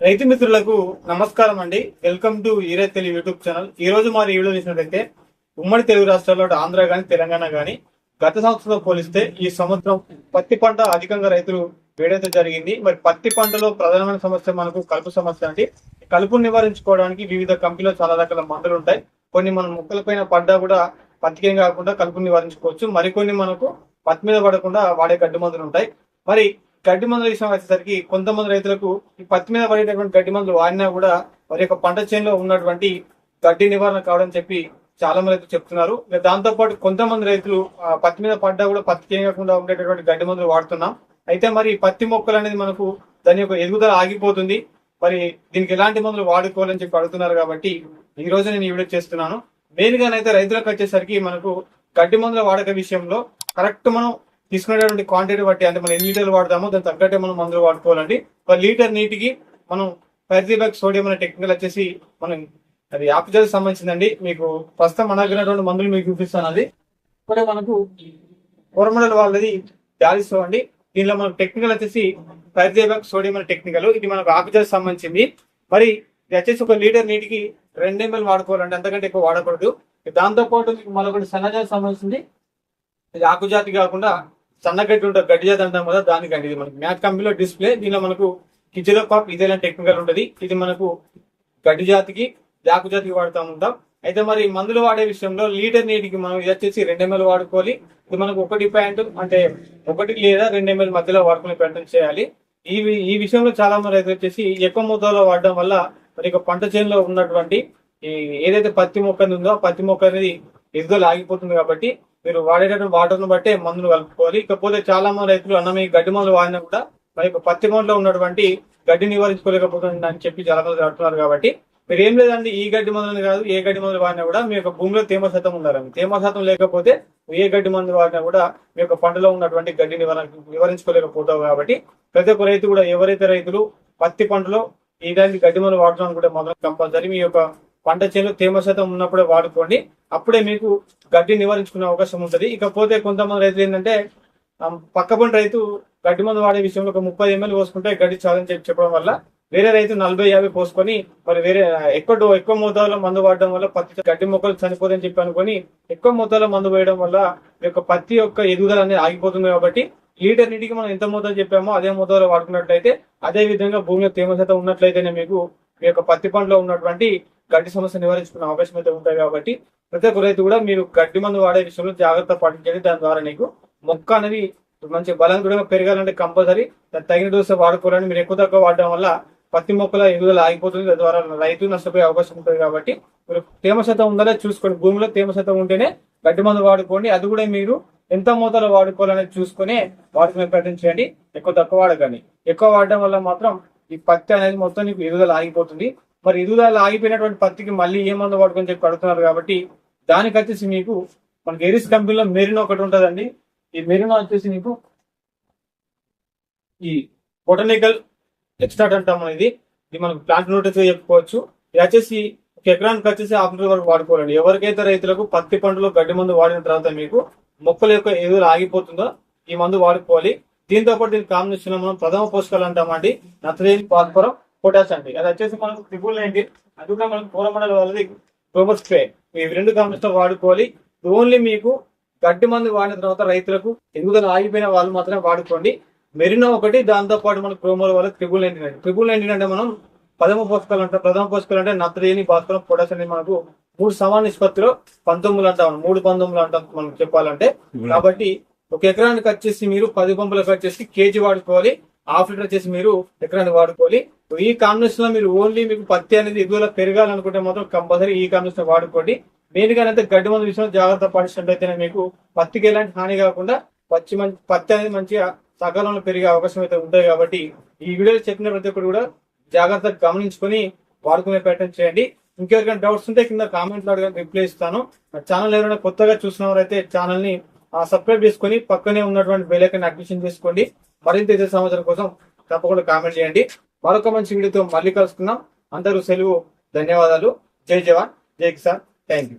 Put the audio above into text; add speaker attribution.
Speaker 1: రైతు మిత్రులకు నమస్కారం అండి. వెల్కమ్ టు ఈరే తెలుగు యూట్యూబ్ ఛానల్. ఈ రోజు మరి వీడియో చూసినట్లయితే ఉమ్మడి తెలుగు రాష్ట్రాల్లో ఆంధ్ర గాని తెలంగాణ గాని గత సంవత్సరంతో పోలిస్తే ఈ సంవత్సరం పత్తి పంట అధికంగా రైతులు వేయడం జరిగింది. మరి పత్తి పంటలో ప్రధానమైన సమస్య మనకు కలుపు సమస్య అండి. కలుపును నివారించుకోవడానికి వివిధ కంపెనీలో చాలా రకాల మందులు ఉంటాయి. కొన్ని మన మొక్కల పైన పడ్డా కూడా పత్తికేం కాకుండా కలుపును నివారించుకోవచ్చు. మరికొన్ని మనకు పత్తి మీద పడకుండా వాడే గడ్డి మందులు ఉంటాయి. మరి గడ్డి మందుల విషయం వచ్చేసరికి కొంతమంది రైతులకు ఈ పత్తి మీద పడేటటువంటి గడ్డి మందులు వాడినా కూడా వారి యొక్క పంట చేనులో ఉన్నటువంటి గడ్డి నివారణ కావడం చెప్పి చాలా మంది రైతులు చెప్తున్నారు. దాంతో పాటు కొంతమంది రైతులు పత్తి మీద పడ్డా కూడా పత్తికి ఏం కాకుండా ఉండేటటువంటి గడ్డి మందులు వాడుతున్నాం. అయితే మరి పత్తి మొక్కలు అనేది మనకు దాని యొక్క ఎదుగుదల ఆగిపోతుంది. మరి దీనికి ఎలాంటి మందులు వాడుకోవాలని చెప్పి అడుగుతున్నారు. కాబట్టి ఈ రోజు నేను ఈ వీడియో చేస్తున్నాను. మెయిన్ గానైతే రైతులకు వచ్చేసరికి మనకు గడ్డి మందుల వాడక విషయంలో కరెక్ట్ మనం తీసుకునేటువంటి క్వాంటిటీ బట్టి, అంటే మనం ఎన్ని లీటర్లు వాడతామో దాని తగ్గట్టే మనం మందులు వాడుకోవాలండి. ఒక లీటర్ నీటికి మనం 10 సోడియం అనే టెక్నికల్ వచ్చేసి మనం అది ఆకుజాతికి సంబంధించిందండి. మీకు ప్రస్తుతం మన దగ్గర మందులు మీకు చూపిస్తాను. అది కూడా మనకు కోరమండల్ వాళ్ళది డాలిసో అండి. దీనిలో మనకు టెక్నికల్ వచ్చేసి 10 సోడియం అనే టెక్నికల్. ఇది మనకు ఆకుజాతికి సంబంధించింది. మరి ఇది వచ్చేసి ఒక లీటర్ నీటికి 2 ml వాడుకోవాలండి, అంతకంటే ఎక్కువ వాడకూడదు. దాంతో పాటు మీకు మరొకటి సన్నజాతికి సంబంధించింది. ఇది ఆకుజాతి కాకుండా సన్నగడ్డి ఉంటుంది, గడ్డి జాతి అంటాం కదా, దానికండి. ఇది మనకి మ్యాక్ కంపెనీలో డిస్ప్లే. దీనిలో మనకు కిచెలో పాప్ ఇదేలా టెక్నికల్ ఉంటుంది. ఇది మనకు గడ్డి జాతికి ఆకు జాతికి వాడుతూ ఉంటాం. అయితే మరి మందులు వాడే విషయంలో లీటర్ నీటికి మనం ఇది వచ్చేసి 2 ml వాడుకోవాలి. ఇది మనకు 1 అంటే 1 లేదా 2 ml మధ్యలో వాడుకునే ప్రయత్నం చేయాలి. ఈ విషయంలో చాలా మంది రైతులు వచ్చేసి ఎక్కువ మొత్తంలో వాడడం వల్ల మరి పంట చేనులో ఉన్నటువంటి ఏదైతే పత్తి మొక్క ఉందో ఆ పత్తి మొక్క అనేది ఎదుగుదల ఆగిపోతుంది. కాబట్టి మీరు వాడేటటువంటి వాటర్ను బట్టే మందులు కలుపుకోవాలి. ఇకపోతే చాలా మంది రైతులు అన్నమే గడ్డి మందులు వాడినా కూడా మరి పత్తి పంటలో ఉన్నటువంటి గడ్డి నివారించుకోలేకపోతుంది అని చెప్పి చాలా మంది అడుగుతున్నారు. కాబట్టి మీరు ఏం లేదండి, ఈ గడ్డి మందులు కాదు, ఏ గడ్డి మందులు వాడినా కూడా మీ యొక్క భూమిలో తేమ శాతం ఉండాలండి. తేమ శాతం లేకపోతే ఏ గడ్డి మందు వాడినా కూడా మీ యొక్క పంటలో ఉన్నటువంటి గడ్డి నివారించుకోలేకపోతావు. కాబట్టి ప్రతి ఒక్క రైతు కూడా, ఎవరైతే రైతులు పత్తి పంటలో ఇలాంటి గడ్డి మందులు వాడడం కూడా మొదలు కంపల్సరీ మీ యొక్క పంట చేనులో తేమ శాతం ఉన్నప్పుడే వాడుకోండి. అప్పుడే మీకు గడ్డి నివారించుకునే అవకాశం ఉంటుంది. ఇకపోతే కొంతమంది రైతులు ఏంటంటే పక్కపంట రైతు గడ్డి మందు వాడే విషయంలో ఒక 30 ml పోసుకుంటే గడ్డి చాలని చెప్పడం వల్ల వేరే రైతు 40-50 పోసుకొని మరి వేరే ఎక్కువ మోతాదులో మందు వాడడం వల్ల పత్తి గడ్డి మొక్కలు చనిపోదని చెప్పి అనుకొని ఎక్కువ మోతాదులో మందు వేయడం వల్ల మీ యొక్క పత్తి యొక్క ఎదుగుదల అనేది ఆగిపోతుంది. కాబట్టి లీటర్ నీటికి మనం ఎంత మోతాదు చెప్పామో అదే మోతాదులో వాడుకున్నట్లయితే, అదే విధంగా భూమిలో తేమ శాతం ఉన్నట్లయితేనే మీకు మీ యొక్క పత్తి పంటలో ఉన్నటువంటి గడ్డి సమస్య నివారించుకునే అవకాశం అయితే ఉంటాయి. కాబట్టి ప్రతి ఒక్క రైతు కూడా మీరు గడ్డి మందు వాడే విషయంలో జాగ్రత్త పాటించండి. దాని ద్వారా నీకు మొక్క అనేది మంచి బలం కూడా పెరగాలంటే కంపల్సరీ తగిన డోసు వాడుకోవాలని. మీరు ఎక్కువ తక్కువ వాడడం వల్ల పత్తి మొక్కల ఎదుగుదల ఆగిపోతుంది. దాని ద్వారా రైతు నష్టపోయే అవకాశం ఉంటుంది. కాబట్టి మీరు తేమ శాతం ఉందా చూసుకోండి. భూమిలో తేమ శాతం ఉంటేనే గడ్డి మందు వాడుకోండి. అది కూడా మీరు ఎంత మోతాదులో వాడుకోవాలనేది చూసుకునే వాడుకునే ప్రయత్నం చేయండి. ఎక్కువ తక్కువ వాడకండి. ఎక్కువ వాడడం వల్ల మాత్రం ఈ పత్తి అనేది మొత్తం నీకు ఎదుగుదల ఆగిపోతుంది. మరి ఎదుగుదల ఆగిపోయినటువంటి పత్తికి మళ్ళీ ఏ మందు వాడుకొని చెప్పి అడుగుతున్నారు. కాబట్టి దానికి వచ్చేసి మీకు మనకి ఎరిస్ కంపెనీలో మెరినో ఒకటి ఉంటుందండి. ఈ మెరినో వచ్చేసి మీకు ఈ బొటానికల్ ఎక్స్ట్రాక్ట్ అంటాం అనేది. ఇది మనకు ప్లాంట్ న్యూట్రియంట్స్ చెప్పుకోవచ్చు. ఇది వచ్చేసి ఒక ఎకరానికి వచ్చేసి 1/2 లీటర్ వరకు వాడుకోవాలండి. ఎవరికైతే రైతులకు పత్తి పంటలో గడ్డి మందు వాడిన తర్వాత మీకు మొక్కల యొక్క ఎదుగుదల ఆగిపోతుందో ఈ మందు వాడుకోవాలి. దీంతో పాటు దీని కాంబినేషన్ మనం ప్రథమ పోషకాలు అంటామండి. నత్రజని, ఫాస్ఫరస్, పొటాష్ అండి. అది వచ్చేసి మనకు 999. అది కూడా మనకు కోరమండల వాళ్ళది గ్లోబల్ స్ప్రే. ఇవి 2 కాంబినేషన్ వాడుకోవాలి. ఓన్లీ మీకు గడ్డి మందు వాడిన తర్వాత రైతులకు ఎదుగుదల ఆగిపోయిన వాళ్ళు మాత్రమే వాడుకోండి. మెరినో ఒకటి, దాంతో పాటు మనకు క్రోమోల వల్ల 999 అంటే మనం ప్రథమ పోషకాలు అంటే నత్రజని, భాస్వరం, పొటాష్ అనేది మనకు 3 సమాన నిష్పత్తిలో 19 అంటాం, 3/19 అంటాం మనం చెప్పాలంటే. కాబట్టి ఒక ఎకరానికి వచ్చేసి మీరు 10 పంపులకు వచ్చేసి కేజీ వాడుకోవాలి. 1/2 లీటర్ వచ్చేసి మీరు ఎకరానికి వాడుకోవాలి. ఈ కాంబినేషన్ లో మీరు ఓన్లీ మీకు పత్తి అనేది ఎదుగుదల పెరగాలనుకుంటే మాత్రం కంపల్సరీ ఈ కాంబినేషన్ వాడుకోండి. మెయిన్ గానైతే గడ్డి మందు విషయంలో జాగ్రత్త పాటించినట్లయితేనే మీకు పత్తికి ఎలాంటి హాని కాకుండా పత్తి అనేది మంచిగా సకాలంలో పెరిగే అవకాశం అయితే ఉంటాయి. కాబట్టి ఈ వీడియోలో చెప్పిన ప్రతి ఒక్కరు కూడా జాగ్రత్తగా గమనించుకొని వాడుకునే ప్రయత్నం చేయండి. ఇంకెవరికైనా డౌట్స్ ఉంటే కింద కామెంట్లో అడగడానికి రిప్లై ఇస్తాను. ఛానల్ ఎవరైనా కొత్తగా చూసినవారైతే ఛానల్ ని సబ్స్క్రైబ్ చేసుకొని పక్కనే ఉన్నటువంటి బెల్ ఐకాన్ యాక్టివేషన్ చేసుకోండి. మరింత ఇదే సమాచారం కోసం తప్పకుండా కామెంట్ చేయండి. మరొక మంచి వీడియోతో మళ్ళీ కలుసుకుందాం. అందరూ సెలవు. ధన్యవాదాలు. జై జవాన్, జై కిసాన్. Thank you.